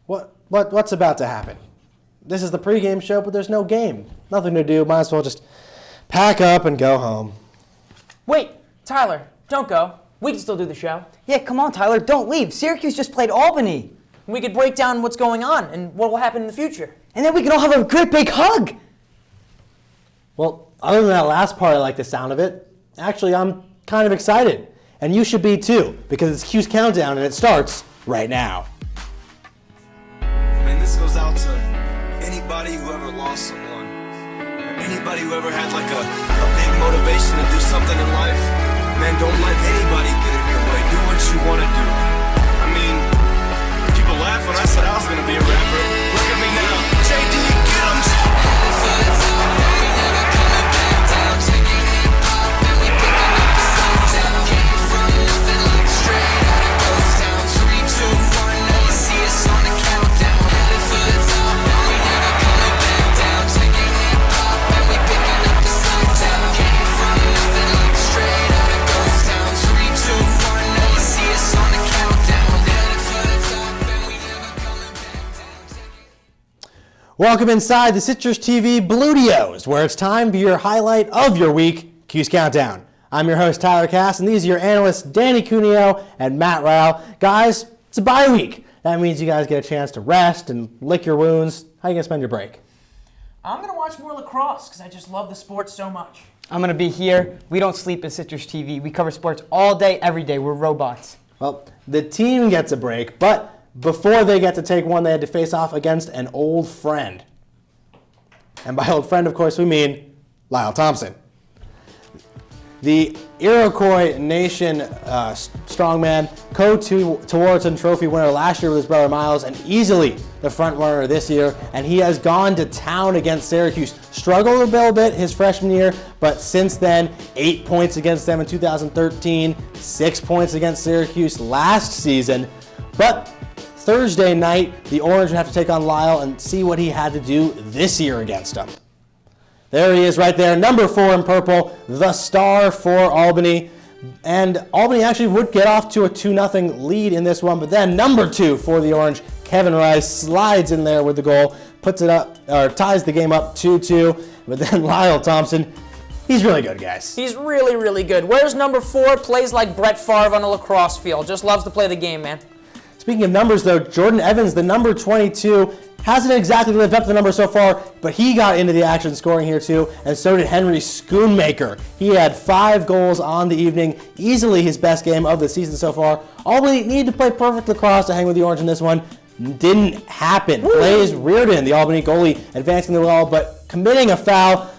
What's about to happen? This is the pregame show, but there's no game. Nothing to do. Might as well just pack up and go home. Wait, Tyler, don't go. We can still do the show. Yeah, come on, Tyler, don't leave. Syracuse just played Albany. We could break down what's going on and what will happen in the future. And then we can all have a great big hug. Well, other than that last part, I like the sound of it. Actually, I'm kind of excited. And you should be too, because it's Cuse Countdown and it starts right now. And this goes out to anybody who ever lost someone, or anybody who ever had like a big motivation to do something in life. Man, don't let anybody get in your way. Do what you want to do. I mean, people laugh when I said I was going to be a rapper. Look at me now. JD, get 'em. Welcome inside the Citrus TV Bluedios, where it's time for your highlight of your week, Cuse Countdown. I'm your host, Tyler Cass, and these are your analysts, Danny Cuneo and Matt Ryle. Guys, it's a bye week. That means you guys get a chance to rest and lick your wounds. How are you going to spend your break? I'm going to watch more lacrosse because I just love the sport so much. I'm going to be here. We don't sleep at Citrus TV. We cover sports all day, every day. We're robots. Well, the team gets a break, but before they get to take one, they had to face off against an old friend. And by old friend, of course, we mean Lyle Thompson. The Iroquois Nation strongman, co-Tewaaraton Trophy winner last year with his brother Miles, and easily the front runner this year. And he has gone to town against Syracuse. Struggled a little bit his freshman year, but since then, 8 points against them in 2013, 6 points against Syracuse last season. But Thursday night, the Orange would have to take on Lyle and see what he had to do this year against them. There he is right there, number 4 in purple, the star for Albany. And Albany actually would get off to a 2-0 lead in this one, but then number 2 for the Orange, Kevin Rice, slides in there with the goal, puts it up, or ties the game up 2-2. But then Lyle Thompson, he's really good, guys. He's really, really good. Where's number 4? Plays like Brett Favre on a lacrosse field. Just loves to play the game, man. Speaking of numbers, though, Jordan Evans, the number 22, hasn't exactly lived up to the number so far, but he got into the action scoring here too, and so did Henry Schoonmaker. He had 5 goals on the evening, easily his best game of the season so far. Albany needed to play perfect lacrosse to hang with the Orange in this one. Didn't happen. Blaze Reardon, the Albany goalie, advancing the well, but committing a foul.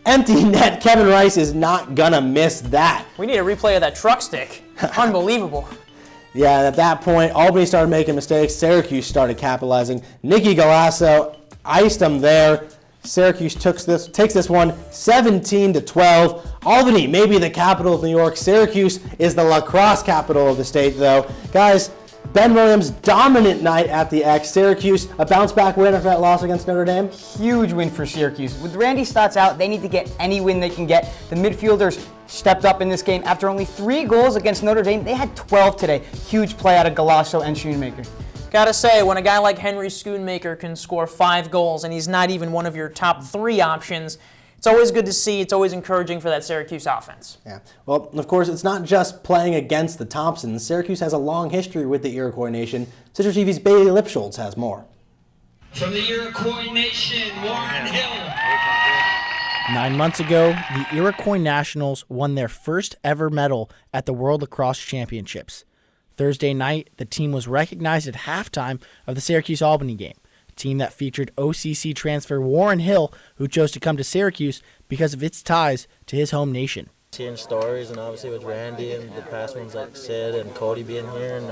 Empty net. Kevin Rice is not gonna miss that. We need a replay of that truck stick. Unbelievable. Yeah, and at that point, Albany started making mistakes. Syracuse started capitalizing. Nicky Galasso iced them there. Syracuse takes this one 17-12. Albany may be the capital of New York. Syracuse is the lacrosse capital of the state, though. Guys, Ben Williams, dominant night at the X. Syracuse, a bounce-back win after that loss against Notre Dame. Huge win for Syracuse. With Randy Stotts out, they need to get any win they can get. The midfielders stepped up in this game. After only 3 goals against Notre Dame, they had 12 today. Huge play out of Galasso and Schoonmaker. Gotta say, when a guy like Henry Schoonmaker can score 5 goals and he's not even one of your top 3 options, it's always good to see. It's always encouraging for that Syracuse offense. Yeah. Well, of course, it's not just playing against the Thompsons. Syracuse has a long history with the Iroquois Nation. Citrus TV's Bailey Lipschultz has more. From the Iroquois Nation, Warren Hill. 9 months ago, the Iroquois Nationals won their first ever medal at the World Lacrosse Championships. Thursday night, the team was recognized at halftime of the Syracuse-Albany game, a team that featured OCC transfer Warren Hill, who chose to come to Syracuse because of its ties to his home nation. Hearing stories, and obviously with Randy and the past ones like Sid and Cody being here, and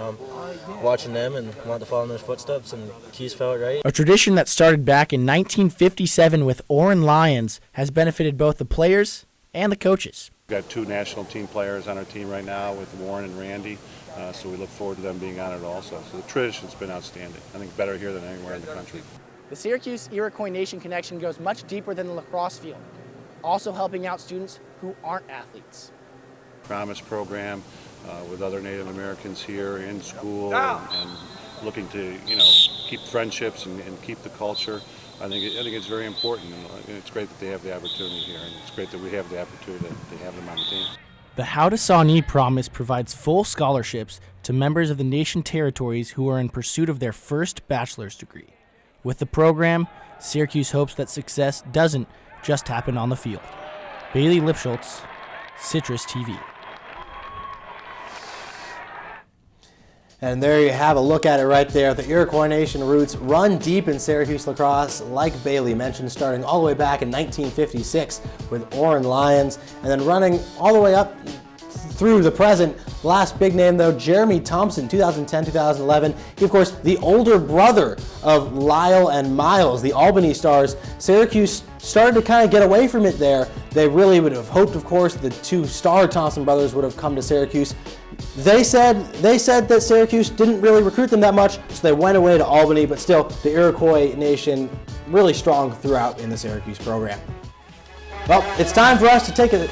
watching them and wanting to follow in their footsteps, and Cuse felt right. A tradition that started back in 1957 with Oren Lions has benefited both the players and the coaches. We've got 2 national team players on our team right now with Warren and Randy, so we look forward to them being honored also. So the tradition's been outstanding. I think better here than anywhere in the country. The Syracuse-Iroquois Nation connection goes much deeper than the lacrosse field, also helping out students who aren't athletes. Promise program with other Native Americans here in school and looking to, keep friendships and keep the culture. I think it's very important, and it's great that they have the opportunity here, and it's great that we have the opportunity to have them on the team. The Haudenosaunee Promise provides full scholarships to members of the nation territories who are in pursuit of their first bachelor's degree. With the program, Syracuse hopes that success doesn't just happen on the field. Bailey Lipschultz, Citrus TV. And there you have a look at it right there. The Iroquois Nation roots run deep in Syracuse lacrosse, like Bailey mentioned, starting all the way back in 1956 with Orrin Lions, and then running all the way up through the present. Last big name, though, Jeremy Thompson, 2010-2011. He, of course, the older brother of Lyle and Miles, the Albany Stars. Syracuse started to kind of get away from it there. They really would have hoped, of course, the two star Thompson brothers would have come to Syracuse. They said that Syracuse didn't really recruit them that much, so they went away to Albany, but still, the Iroquois Nation really strong throughout in the Syracuse program. Well, it's time for us to take a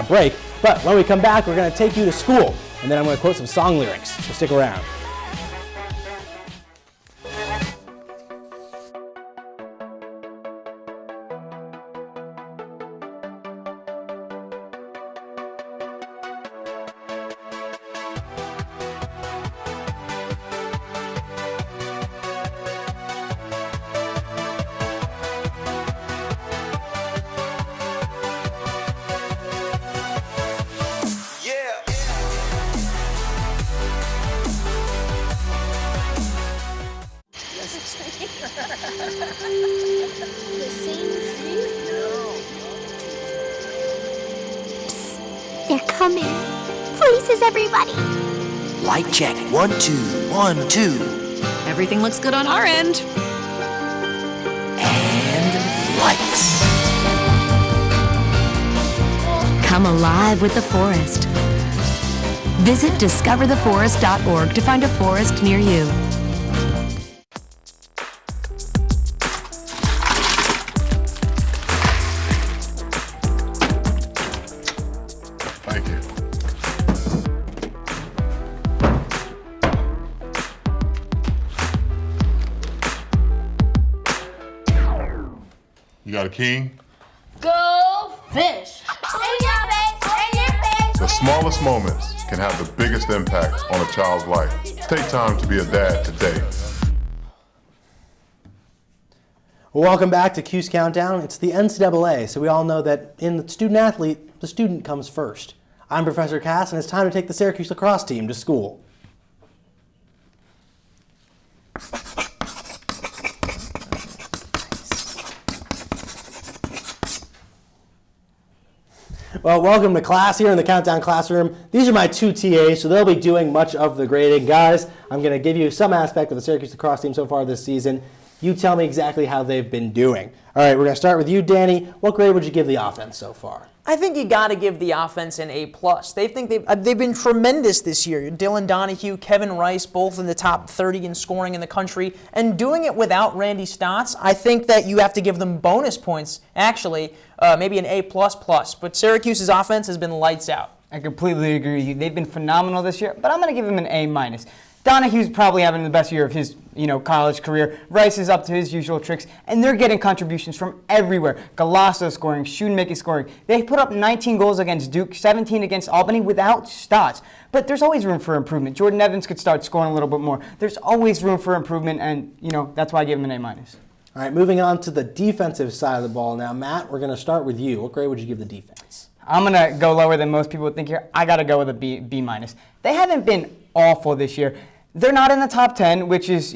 break, but when we come back, we're going to take you to school, and then I'm going to quote some song lyrics, so stick around. They're coming. Places, everybody. Light check. 1, 2, 1, 2. Everything looks good on our end. And lights. Come alive with the forest. Visit discovertheforest.org to find a forest near you. Thank you. You got a king? Go fish. The smallest moments can have the biggest impact on a child's life. Take time to be a dad today. Well, welcome back to Cuse Countdown. It's the NCAA, so we all know that in the student athlete, the student comes first. I'm Professor Cass, and it's time to take the Syracuse lacrosse team to school. Well, welcome to class here in the Countdown classroom. These are my two TAs, so they'll be doing much of the grading. Guys, I'm going to give you some aspect of the Syracuse lacrosse team so far this season. You tell me exactly how they've been doing. All right, we're going to start with you, Danny. What grade would you give the offense so far? I think you got to give the offense an A+. They've been tremendous this year. Dylan Donahue, Kevin Rice, both in the top 30 in scoring in the country, and doing it without Randy Stotts. I think that you have to give them bonus points, actually, maybe an A++. But Syracuse's offense has been lights out. I completely agree with you. They've been phenomenal this year, but I'm going to give them an A-. Donahue's probably having the best year of his, college career. Rice is up to his usual tricks, and they're getting contributions from everywhere. Galasso scoring, Schoonmaker scoring. They put up 19 goals against Duke, 17 against Albany without Stotts. But there's always room for improvement. Jordan Evans could start scoring a little bit more. There's always room for improvement, and, that's why I give him an A-. All right, moving on to the defensive side of the ball now. Matt, we're going to start with you. What grade would you give the defense? I'm going to go lower than most people would think here. I got to go with a B-. They haven't been awful this year. They're not in the top 10, which is,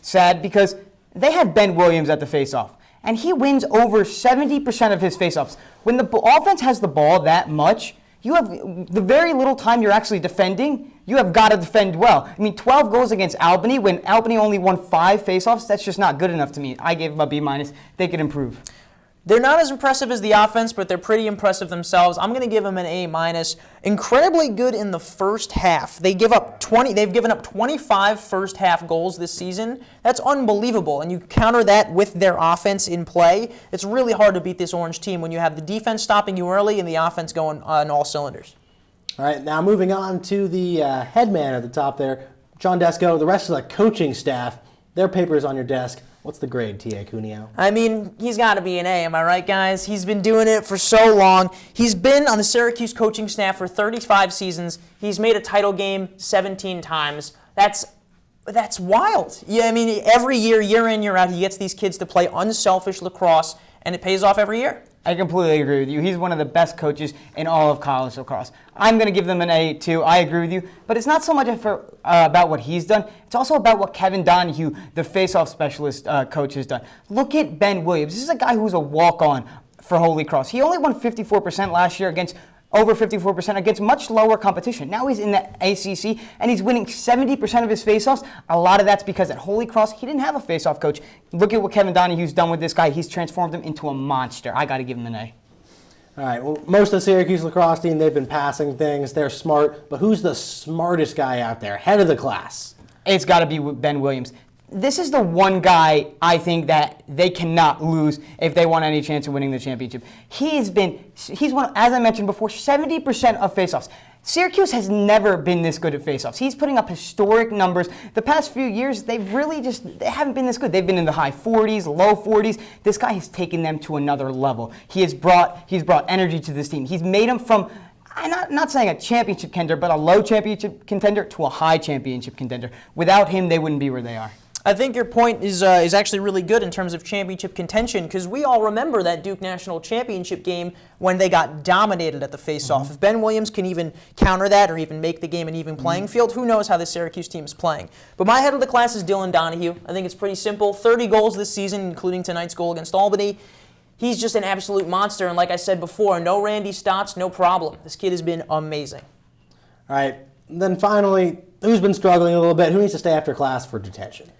sad because they have Ben Williams at the faceoff, and he wins over 70% of his faceoffs. When the offense has the ball that much, you have the very little time you're actually defending, you have got to defend well. 12 goals against Albany when Albany only won 5 faceoffs, that's just not good enough to me. I gave them a B-. They could improve. They're not as impressive as the offense, but they're pretty impressive themselves. I'm going to give them an A-. Incredibly good in the first half. They've given up 25 first half goals this season. That's unbelievable. And you counter that with their offense in play. It's really hard to beat this Orange team when you have the defense stopping you early and the offense going on all cylinders. All right, now moving on to the head man at the top there. John Desco, the rest of the coaching staff, their paper's on your desk. What's the grade, T.A. Cuneo? I mean, he's got to be an A, am I right, guys? He's been doing it for so long. He's been on the Syracuse coaching staff for 35 seasons. He's made a title game 17 times. That's wild. Yeah, I mean, every year, year in, year out, he gets these kids to play unselfish lacrosse, and it pays off every year. I completely agree with you. He's one of the best coaches in all of college lacrosse. I'm going to give them an A too. I agree with you. But it's not so much about what he's done. It's also about what Kevin Donahue, the face-off specialist coach, has done. Look at Ben Williams. This is a guy who's a walk-on for Holy Cross. He only won 54% last year against over 54% against much lower competition. Now he's in the ACC, and he's winning 70% of his faceoffs. A lot of that's because at Holy Cross, he didn't have a faceoff coach. Look at what Kevin Donahue's done with this guy. He's transformed him into a monster. I got to give him an A. All right, well, most of the Syracuse lacrosse team, they've been passing things. They're smart, but who's the smartest guy out there, head of the class? It's got to be Ben Williams. This is the one guy I think that they cannot lose if they want any chance of winning the championship. He's one, as I mentioned before, 70% of faceoffs. Syracuse has never been this good at faceoffs. He's putting up historic numbers. The past few years, they haven't been this good. They've been in the high 40s, low 40s. This guy has taken them to another level. He's brought energy to this team. He's made them from, I'm not saying a championship contender, but a low championship contender to a high championship contender. Without him, they wouldn't be where they are. I think your point is actually really good in terms of championship contention, because we all remember that Duke National Championship game when they got dominated at the face-off. If Ben Williams can even counter that or even make the game an even playing field, who knows how the Syracuse team is playing. But my head of the class is Dylan Donahue. I think it's pretty simple. 30 goals this season, including tonight's goal against Albany. He's just an absolute monster, and like I said before, no Randy Stotts, no problem. This kid has been amazing. All right, then finally, who's been struggling a little bit? Who needs to stay after class for detention?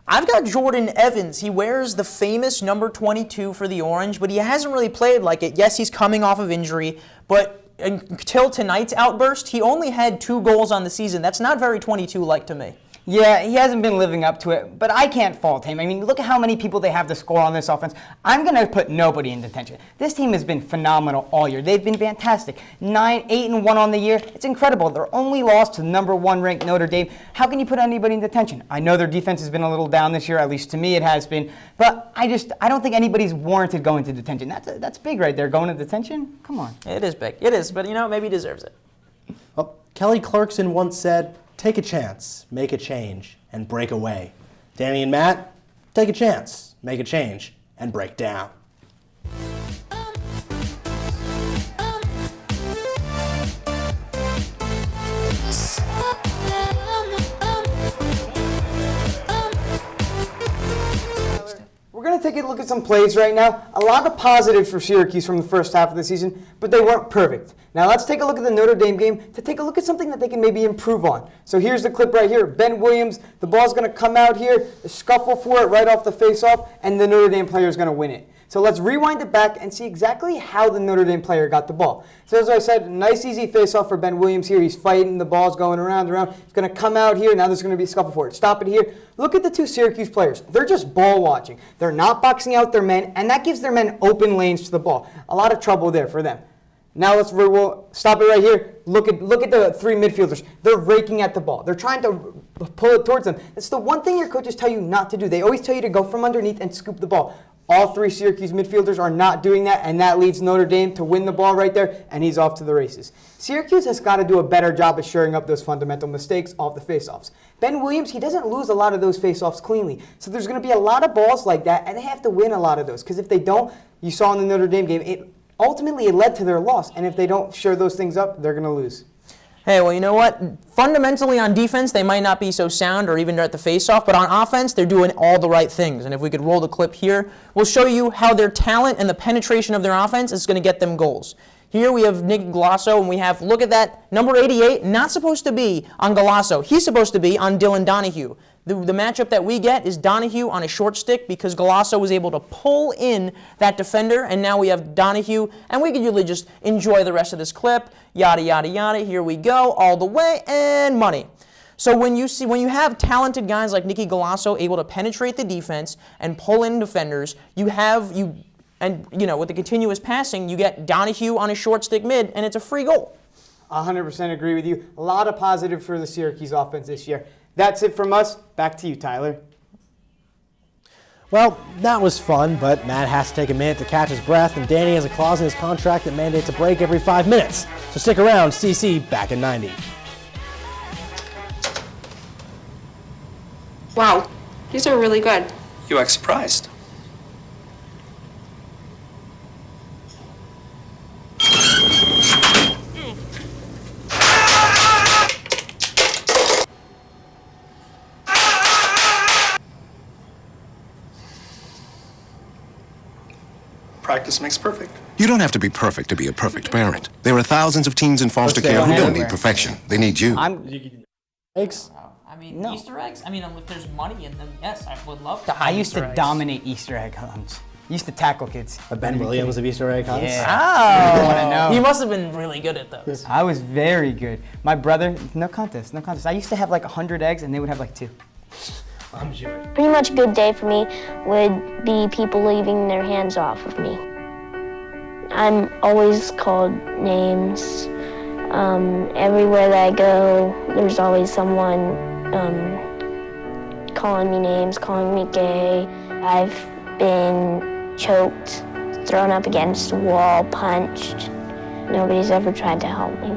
I've got Jordan Evans. He wears the famous number 22 for the Orange, but he hasn't really played like it. Yes, he's coming off of injury, but until tonight's outburst, he only had 2 goals on the season. That's not very 22-like to me. Yeah, he hasn't been living up to it, but I can't fault him. I mean, look at how many people they have to score on this offense. I'm going to put nobody in detention. This team has been phenomenal all year. They've been fantastic. 8-1 on the year. It's incredible. Their only loss to number 1 ranked Notre Dame. How can you put anybody in detention? I know their defense has been a little down this year, at least to me it has been, but I don't think anybody's warranted going to detention. That's big right there, going to detention? Come on. It is big. It is, but maybe he deserves it. Well, Kelly Clarkson once said, "Take a chance, make a change, and break away." Danny and Matt, take a chance, make a change, and break down. We're going to take a look at some plays right now. A lot of positives for Syracuse from the first half of the season, but they weren't perfect. Now let's take a look at the Notre Dame game to take a look at something that they can maybe improve on. So here's the clip right here. Ben Williams, the ball's going to come out here, the scuffle for it right off the face-off, and the Notre Dame player is going to win it. So let's rewind it back and see exactly how the Notre Dame player got the ball. So as I said, nice easy face-off for Ben Williams here. He's fighting, the ball's going around. He's going to come out here. Now there's going to be a scuffle for it. Stop it here. Look at the 2 Syracuse players. They're just ball watching. They're not boxing out their men, and that gives their men open lanes to the ball. A lot of trouble there for them. Now we'll stop it right here. Look at the 3 midfielders. They're raking at the ball. They're trying to pull it towards them. It's the one thing your coaches tell you not to do. They always tell you to go from underneath and scoop the ball. All 3 Syracuse midfielders are not doing that, and that leads Notre Dame to win the ball right there, and he's off to the races. Syracuse has got to do a better job of shoring up those fundamental mistakes off the faceoffs. Ben Williams, he doesn't lose a lot of those faceoffs cleanly. So there's going to be a lot of balls like that, and they have to win a lot of those, because if they don't, you saw in the Notre Dame game, ultimately it led to their loss, and if they don't shore those things up, they're going to lose. Hey, well, you know what? Fundamentally on defense, they might not be so sound or even at the face-off, but on offense, they're doing all the right things. And if we could roll the clip here, we'll show you how their talent and the penetration of their offense is going to get them goals. Here we have Nick Galasso, and we have, look at that, number 88, not supposed to be on Galasso. He's supposed to be on Dylan Donahue. The matchup that we get is Donahue on a short stick because Galasso was able to pull in that defender, and now we have Donahue, and we can usually just enjoy the rest of this clip. Yada, yada, yada. Here we go, all the way, and money. So when you have talented guys like Nicky Galasso able to penetrate the defense and pull in defenders, with the continuous passing, you get Donahue on a short stick mid, and it's a free goal. 100% agree with you. A lot of positive for the Syracuse offense this year. That's it from us. Back to you, Tyler. Well, that was fun, but Matt has to take a minute to catch his breath, and Danny has a clause in his contract that mandates a break every 5 minutes. So stick around, CC back in 90. Wow, these are really good. You act surprised. Practice makes perfect. You don't have to be perfect to be a perfect parent. There are thousands of teens in foster care who don't need perfection. They need you. Eggs? I mean, Easter eggs? I mean, if there's money in them, yes, I would love to. I used to dominate Easter egg hunts. Used to tackle kids. A Ben Williams of Easter egg hunts? Yeah. Oh, You wanna know? You must have been really good at those. I was very good. My brother, no contest, no contest. I used to have like 100 eggs and they would have like 2. I'm sure. Pretty much a good day for me would be people leaving their hands off of me. I'm always called names. Everywhere that I go, there's always someone calling me names, calling me gay. I've been choked, thrown up against a wall, punched. Nobody's ever tried to help me.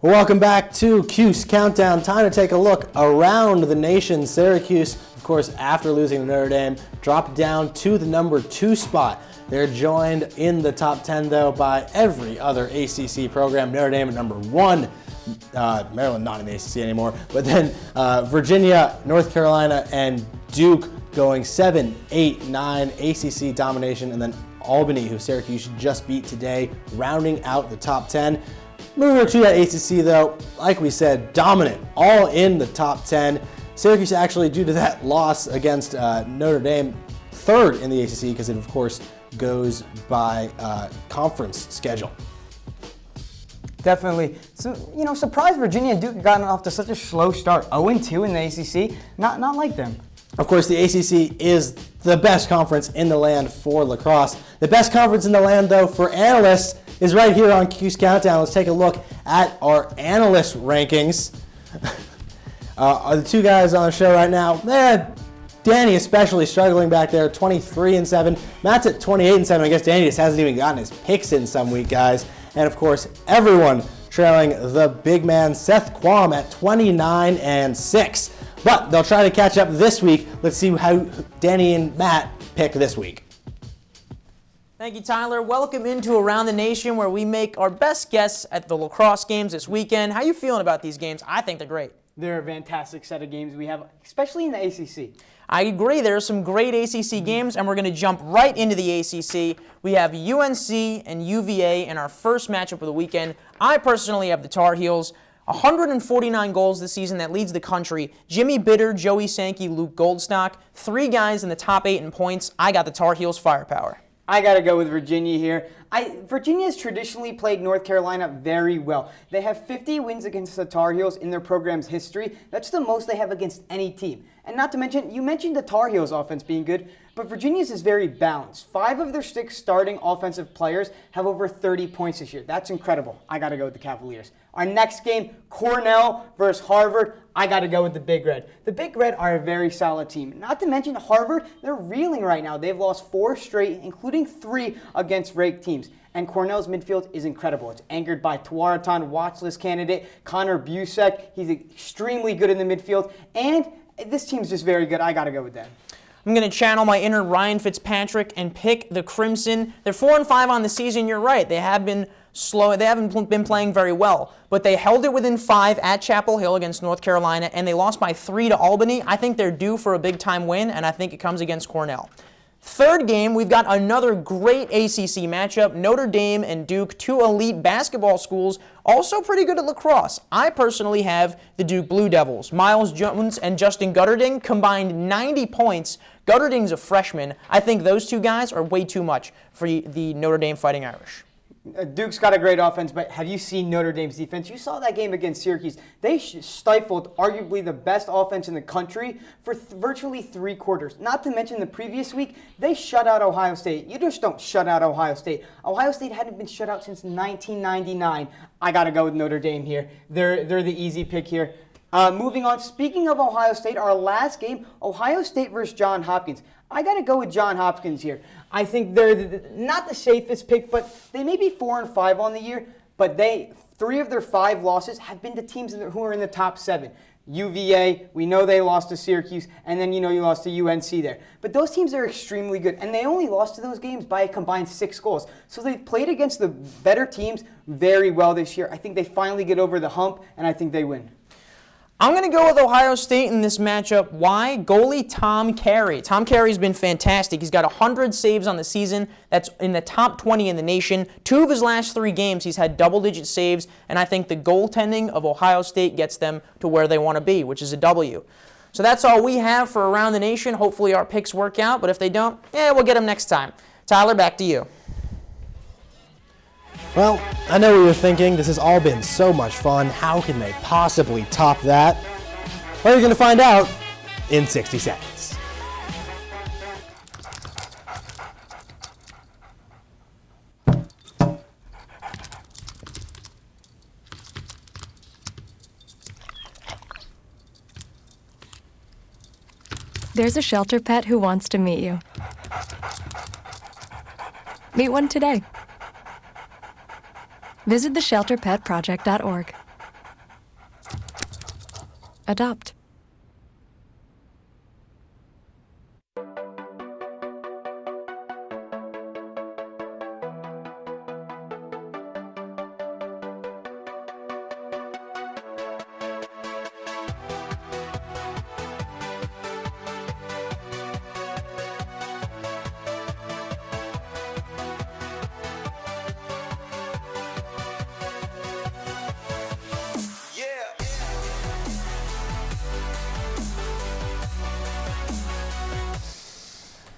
Welcome back to Cuse Countdown. Time to take a look around the nation. Syracuse, of course, after losing to Notre Dame, dropped down to the number 2 spot. They're joined in the top 10, though, by every other ACC program. Notre Dame at number 1. Maryland not in the ACC anymore. But then Virginia, North Carolina, and Duke going 7, 8, 9 ACC domination. And then Albany, who Syracuse just beat today, rounding out the top 10. Moving to that ACC, though, like we said, dominant, all in the top 10. Syracuse actually, due to that loss against Notre Dame, 3rd in the ACC because it, of course, goes by conference schedule. Definitely. So, surprised Virginia and Duke have gotten off to such a slow start. 0-2 in the ACC, not like them. Of course, the ACC is the best conference in the land for lacrosse. The best conference in the land, though, for analysts is right here on Cuse Countdown. Let's take a look at our analyst rankings. The two guys on the show right now, Danny especially struggling back there, 23-7. Matt's at 28-7. I guess Danny just hasn't even gotten his picks in some week, guys. And of course, everyone trailing the big man Seth Quam at 29-6. But they'll try to catch up this week. Let's see how Danny and Matt pick this week. Thank you, Tyler. Welcome into Around the Nation, where we make our best guess at the lacrosse games this weekend. How you feeling about these games? I think they're great. They're a fantastic set of games we have, especially in the ACC. I agree. There are some great ACC games, and we're going to jump right into the ACC. We have UNC and UVA in our first matchup of the weekend. I personally have the Tar Heels. 149 goals this season, that leads the country. Jimmy Bitter, Joey Sankey, Luke Goldstock, 3 guys in the top 8 in points. I got the Tar Heels firepower. I got to go with Virginia here. Virginia has traditionally played North Carolina very well. They have 50 wins against the Tar Heels in their program's history. That's the most they have against any team. And not to mention, you mentioned the Tar Heels offense being good, but Virginia's is very balanced. 5 of their 6 starting offensive players have over 30 points this year. That's incredible. I got to go with the Cavaliers. Our next game, Cornell versus Harvard. I got to go with the Big Red. The Big Red are a very solid team. Not to mention Harvard, they're reeling right now. They've lost 4 straight, including 3 against ranked teams. And Cornell's midfield is incredible. It's anchored by Tuaraton, watchlist candidate, Connor Busek. He's extremely good in the midfield. And this team's just very good. I got to go with them. I'm going to channel my inner Ryan Fitzpatrick and pick the Crimson. They're 4-5 on the season. You're right. They have been slow. They haven't been playing very well. But they held it within 5 at Chapel Hill against North Carolina, and they lost by 3 to Albany. I think they're due for a big-time win, and I think it comes against Cornell. Third game, we've got another great ACC matchup, Notre Dame and Duke, two elite basketball schools, also pretty good at lacrosse. I personally have the Duke Blue Devils. Miles Jones and Justin Gutterding combined 90 points. Gutterding's a freshman. I think those two guys are way too much for the Notre Dame Fighting Irish. Duke's got a great offense, but have you seen Notre Dame's defense? You saw that game against Syracuse. They stifled arguably the best offense in the country for virtually 3 quarters. Not to mention the previous week, they shut out Ohio State. You just don't shut out Ohio State. Ohio State hadn't been shut out since 1999. I got to go with Notre Dame here. They're the easy pick here. Moving on, speaking of Ohio State, our last game, Ohio State versus Johns Hopkins. I got to go with Johns Hopkins here. I think they're not the safest pick, but they may be 4-5 on the year, but 3 of their 5 losses have been to teams who are in the top 7. UVA, we know they lost to Syracuse, and then you lost to UNC there. But those teams are extremely good, and they only lost to those games by a combined 6 goals. So they've played against the better teams very well this year. I think they finally get over the hump, and I think they win. I'm going to go with Ohio State in this matchup. Why? Goalie Tom Carey. Tom Carey's been fantastic. He's got 100 saves on the season. That's in the top 20 in the nation. 2 of his last 3 games, he's had double-digit saves, and I think the goaltending of Ohio State gets them to where they want to be, which is a W. So that's all we have for Around the Nation. Hopefully our picks work out, but if they don't, we'll get them next time. Tyler, back to you. Well, I know what you're thinking. This has all been so much fun. How can they possibly top that? Well, you're going to find out in 60 seconds. There's a shelter pet who wants to meet you. Meet one today. Visit theshelterpetproject.org. Adopt.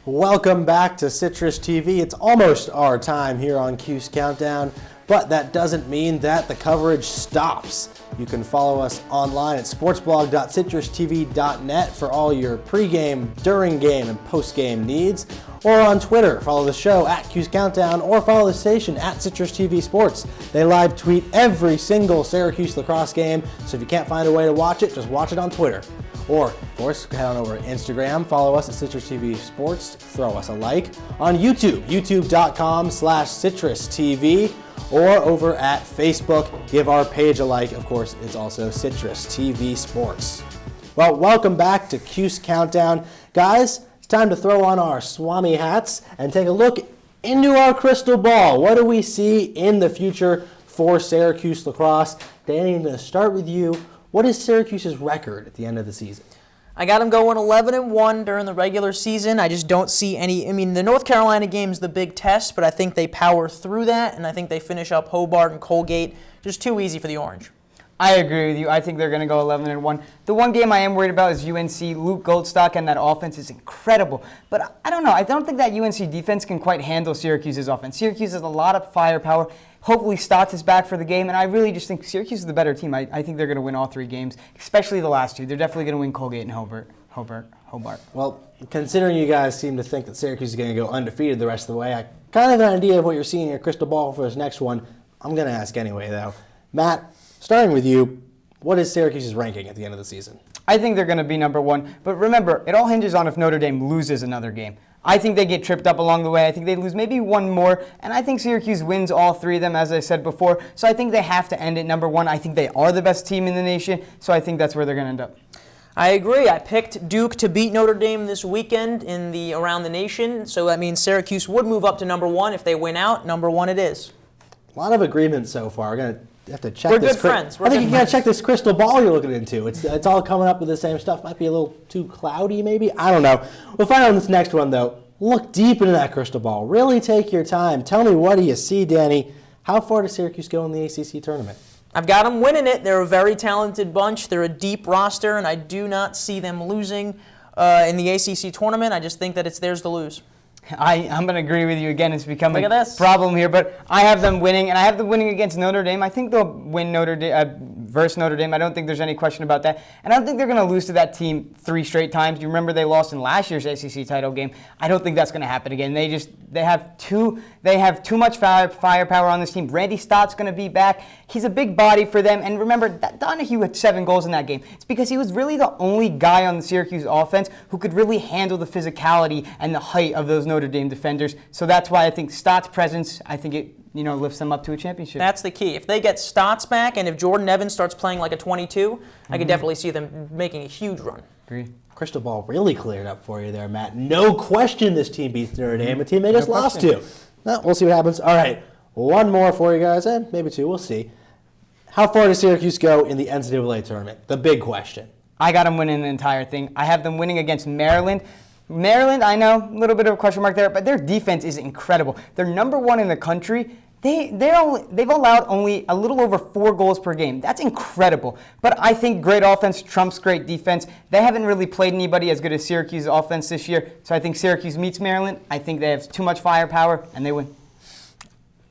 Welcome back to Citrus TV. It's almost our time here on Cuse Countdown, but that doesn't mean that the coverage stops. You can follow us online at sportsblog.citrustv.net for all your pregame, during game, and postgame needs, or on Twitter. Follow the show at Cuse Countdown, or follow the station at Citrus TV Sports. They live tweet every single Syracuse lacrosse game, so if you can't find a way to watch it, just watch it on Twitter. Or, of course, head on over to Instagram, follow us at Citrus TV Sports, throw us a like. On YouTube, youtube.com/CitrusTV, or over at Facebook, give our page a like. Of course, it's also Citrus TV Sports. Well, welcome back to Cuse Countdown. Guys, it's time to throw on our Swami hats and take a look into our crystal ball. What do we see in the future for Syracuse lacrosse? Danny, I'm going to start with you. What is Syracuse's record at the end of the season? I got them going 11-1 during the regular season. I just don't see any. I mean, the North Carolina game's the big test, but I think they power through that, and I think they finish up Hobart and Colgate. Just too easy for the Orange. I agree with you. I think they're going to go 11-1. The one game I am worried about is UNC. Luke Goldstock and that offense is incredible. But I don't know. I don't think that UNC defense can quite handle Syracuse's offense. Syracuse has a lot of firepower. Hopefully Stotts is back for the game, and I really just think Syracuse is the better team. I think they're going to win all 3 games, especially the last 2. They're definitely going to win Colgate and Hobart. Well, considering you guys seem to think that Syracuse is going to go undefeated the rest of the way, I kind of have an idea of what you're seeing in your crystal ball for this next one. I'm going to ask anyway, though. Matt, starting with you, what is Syracuse's ranking at the end of the season? I think they're going to be number 1. But remember, it all hinges on if Notre Dame loses another game. I think they get tripped up along the way. I think they lose maybe 1 more. And I think Syracuse wins all 3 of them, as I said before. So I think they have to end at number 1. I think they are the best team in the nation. So I think that's where they're going to end up. I agree. I picked Duke to beat Notre Dame this weekend in the Around the Nation. So that means Syracuse would move up to number 1. If they win out, number 1 it is. A lot of agreement so far. We're going to have to check We're this. Good friends. I think you got to check this crystal ball you're looking into. It's all coming up with the same stuff. Might be a little too cloudy, maybe. I don't know. We'll find out in this next one, though. look deep into that crystal ball. Really take your time. Tell me, what do you see, Danny? How far does Syracuse go in the ACC tournament? I've got them winning it. They're a very talented bunch. They're a deep roster, and I do not see them losing in the ACC tournament. I just think that it's theirs to lose. I'm going to agree with you again. It's becoming Look at this. a problem here, but I have them winning, and I have them winning against Notre Dame. I think they'll win versus Notre Dame. I don't think there's any question about that, and I don't think they're going to lose to that team 3 straight times. You remember they lost in last year's ACC title game. I don't think that's going to happen again. They have too much firepower on this team. Randy Stott's going to be back. He's a big body for them, and remember that Donahue had 7 goals in that game. It's because he was really the only guy on the Syracuse offense who could really handle the physicality and the height of those Notre Dame defenders. So that's why I think Stott's presence, I think it lifts them up to a championship. That's the key. If they get Stotts back, and if Jordan Evans starts playing like a 22, I could definitely see them making a huge run. Agree. Crystal ball really cleared up for you there, Matt. No question this team beats Notre Dame, a team they just lost to. Well, we'll see what happens. All right, one more for you guys, and maybe 2. We'll see. How far does Syracuse go in the NCAA tournament? The big question. I got them winning the entire thing. I have them winning against Maryland. Maryland, I know, a little bit of a question mark there, but their defense is incredible. They're number 1 in the country. They've allowed only a little over 4 goals per game. That's incredible. But I think great offense trumps great defense. They haven't really played anybody as good as Syracuse's offense this year, so I think Syracuse meets Maryland. I think they have too much firepower, and they win.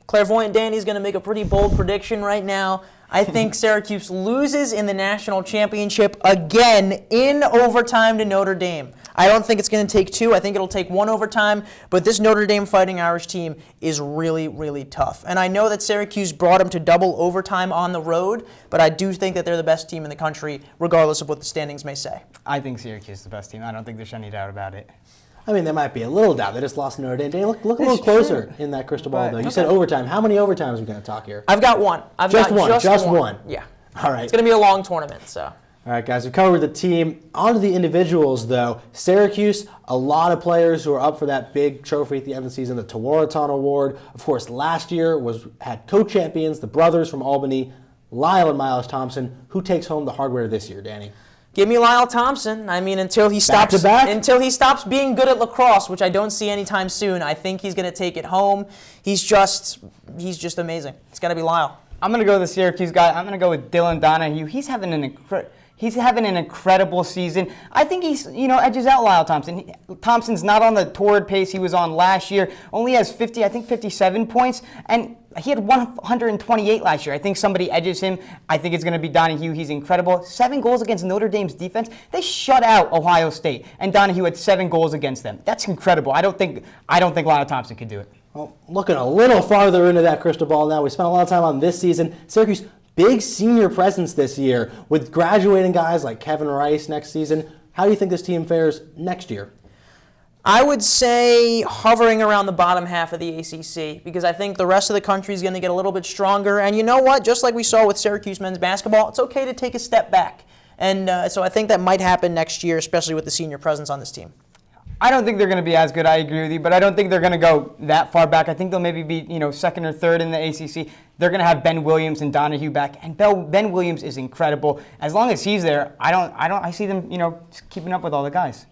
Clairvoyant Danny's going to make a pretty bold prediction right now. I think Syracuse loses in the national championship again in overtime to Notre Dame. I don't think it's going to take 2. I think it'll take 1 overtime. But this Notre Dame Fighting Irish team is really, really tough. And I know that Syracuse brought them to double overtime on the road, but I do think that they're the best team in the country, regardless of what the standings may say. I think Syracuse is the best team. I don't think there's any doubt about it. I mean, there might be a little doubt. They just lost to Notre Dame. Look a little closer in that crystal ball, though. You said overtime. How many overtimes are we going to talk here? I've got 1. Just one. Yeah. All right. It's going to be a long tournament, so. All right, guys, we've covered the team. On to the individuals, though. Syracuse, a lot of players who are up for that big trophy at the end of the season, the Tewaaraton Award. Of course, last year had co-champions, the brothers from Albany, Lyle and Miles Thompson. Who takes home the hardware this year, Danny? Give me Lyle Thompson. I mean, until he stops being good at lacrosse, which I don't see anytime soon, I think he's going to take it home. He's just amazing. It's got to be Lyle. I'm going to go with the Syracuse guy. I'm going to go with Dylan Donahue. He's having an incredible season. I think he's, edges out Lyle Thompson. Thompson's not on the torrid pace he was on last year. Only has 57 points, and he had 128 last year. I think somebody edges him. I think it's going to be Donahue. He's incredible. 7 goals against Notre Dame's defense. They shut out Ohio State, and Donahue had 7 goals against them. That's incredible. I don't think Lyle Thompson could do it. Well, looking a little farther into that crystal ball now, we spent a lot of time on this season. Syracuse, big senior presence this year with graduating guys like Kevin Rice next season. How do you think this team fares next year? I would say hovering around the bottom half of the ACC, because I think the rest of the country is going to get a little bit stronger. And you know what? Just like we saw with Syracuse men's basketball, it's okay to take a step back. And so I think that might happen next year, especially with the senior presence on this team. I don't think they're going to be as good. I agree with you, but I don't think they're going to go that far back. I think they'll maybe be, 2nd or 3rd in the ACC. They're going to have Ben Williams and Donahue back, and Ben Williams is incredible. As long as he's there, I see them, just keeping up with all the guys.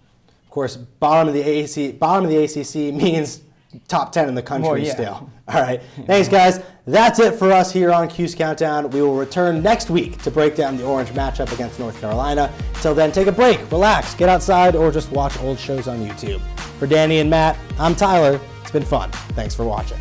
Of course, bottom of the ACC means top 10 in the country still. All right. Thanks, guys. That's it for us here on Cuse Countdown. We will return next week to break down the Orange matchup against North Carolina. Until then, take a break, relax, get outside, or just watch old shows on YouTube. For Danny and Matt, I'm Tyler. It's been fun. Thanks for watching.